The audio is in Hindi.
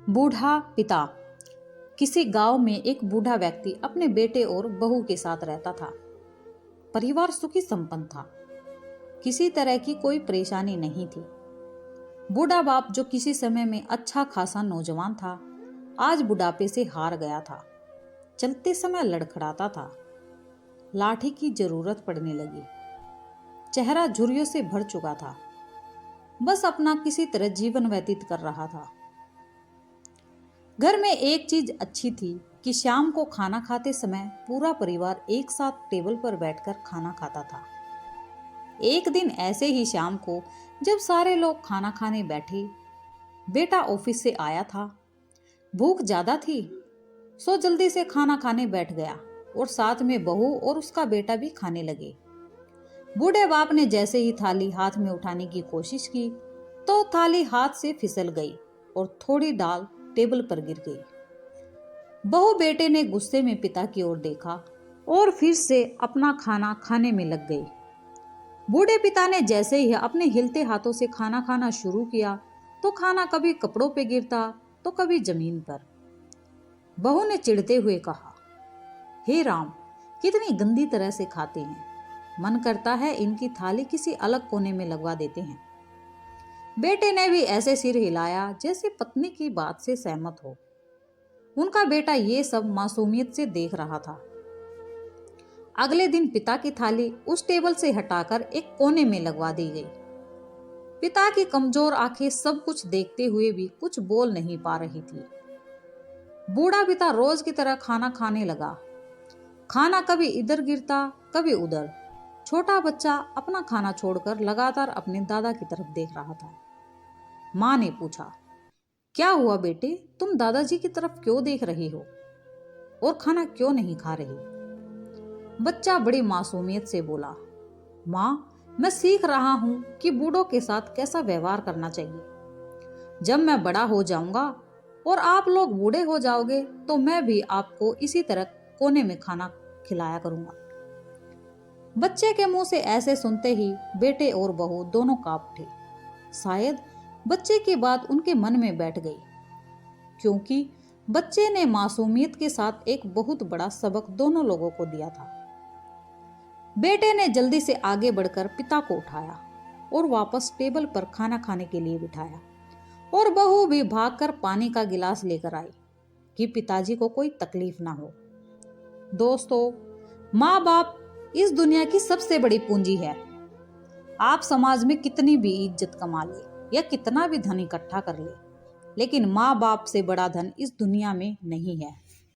बूढ़ा पिता। किसी गांव में एक बूढ़ा व्यक्ति अपने बेटे और बहू के साथ रहता था। परिवार सुखी संपन्न था। किसी तरह की कोई परेशानी नहीं थी। बूढ़ा बाप, जो किसी समय में अच्छा खासा नौजवान था, आज बुढ़ापे से हार गया था। चलते समय लड़खड़ाता था। लाठी की जरूरत पड़ने लगी। चेहरा झुर्रियों से भर चुका था। बस अपना किसी तरह जीवन व्यतीत कर रहा था। घर में एक चीज अच्छी थी कि शाम को खाना खाते समय पूरा परिवार एक साथ टेबल पर बैठकर खाना खाता था। एक दिन ऐसे ही शाम को जब सारे लोग खाना खाने बैठे, बेटा ऑफिस से आया था। भूख ज्यादा थी, सो जल्दी से खाना खाने बैठ गया और साथ में बहू और उसका बेटा भी खाने लगे। बूढ़े बाप ने जैसे ही थाली हाथ में उठाने की कोशिश की तो थाली हाथ से फिसल गई और थोड़ी दाल टेबल पर गिर गई। बहू बेटे ने गुस्से में पिता की ओर देखा और फिर से अपना खाना खाने में लग गई। बूढ़े पिता ने जैसे ही अपने हिलते हाथों से खाना खाना शुरू किया तो खाना कभी कपड़ों पे गिरता तो कभी जमीन पर। बहू ने चिढ़ते हुए कहा, हे राम, कितनी गंदी तरह से खाते हैं। मन करता है इनकी थाली किसी अलग कोने में लगवा देते हैं। बेटे ने भी ऐसे सिर हिलाया जैसे पत्नी की बात से सहमत हो। उनका बेटा ये सब मासूमियत से देख रहा था। अगले दिन पिता की थाली उस टेबल से हटाकर एक कोने में लगवा दी गई। पिता की कमजोर आंखें सब कुछ देखते हुए भी कुछ बोल नहीं पा रही थी। बूढ़ा पिता रोज की तरह खाना खाने लगा। खाना कभी इधर गिरता कभी उधर। छोटा बच्चा अपना खाना छोड़कर लगातार अपने दादा की तरफ देख रहा था। माँ ने पूछा, क्या हुआ बेटे, तुम दादाजी की तरफ क्यों देख रही हो और खाना क्यों नहीं खा रही? बच्चा बड़ी मासूमियत से बोला, माँ, मैं सीख रहा हूँ कि बूढ़ों के साथ कैसा व्यवहार करना चाहिए। जब मैं बड़ा हो जाऊंगा और आप लोग बूढ़े हो जाओगे तो मैं भी आपको इसी तरह कोने में खाना खिलाया करूंगा। बच्चे के मुंह से ऐसे सुनते ही बेटे और बहू दोनों कांप उठे। शायद बच्चे की बात उनके मन में बैठ गई, क्योंकि बच्चे ने मासूमियत के साथ एक बहुत बड़ा सबक दोनों लोगों को दिया था। बेटे ने जल्दी से आगे बढ़कर पिता को उठाया और वापस टेबल पर खाना खाने के लिए बिठाया, और बहू भी भागकर पानी का गिलास लेकर आई कि पिताजी को कोई तकलीफ ना हो। दोस्तों, माँ बाप इस दुनिया की सबसे बड़ी पूंजी है। आप समाज में कितनी भी इज्जत कमा ले या कितना भी धन इकट्ठा कर ले, लेकिन माँ बाप से बड़ा धन इस दुनिया में नहीं है।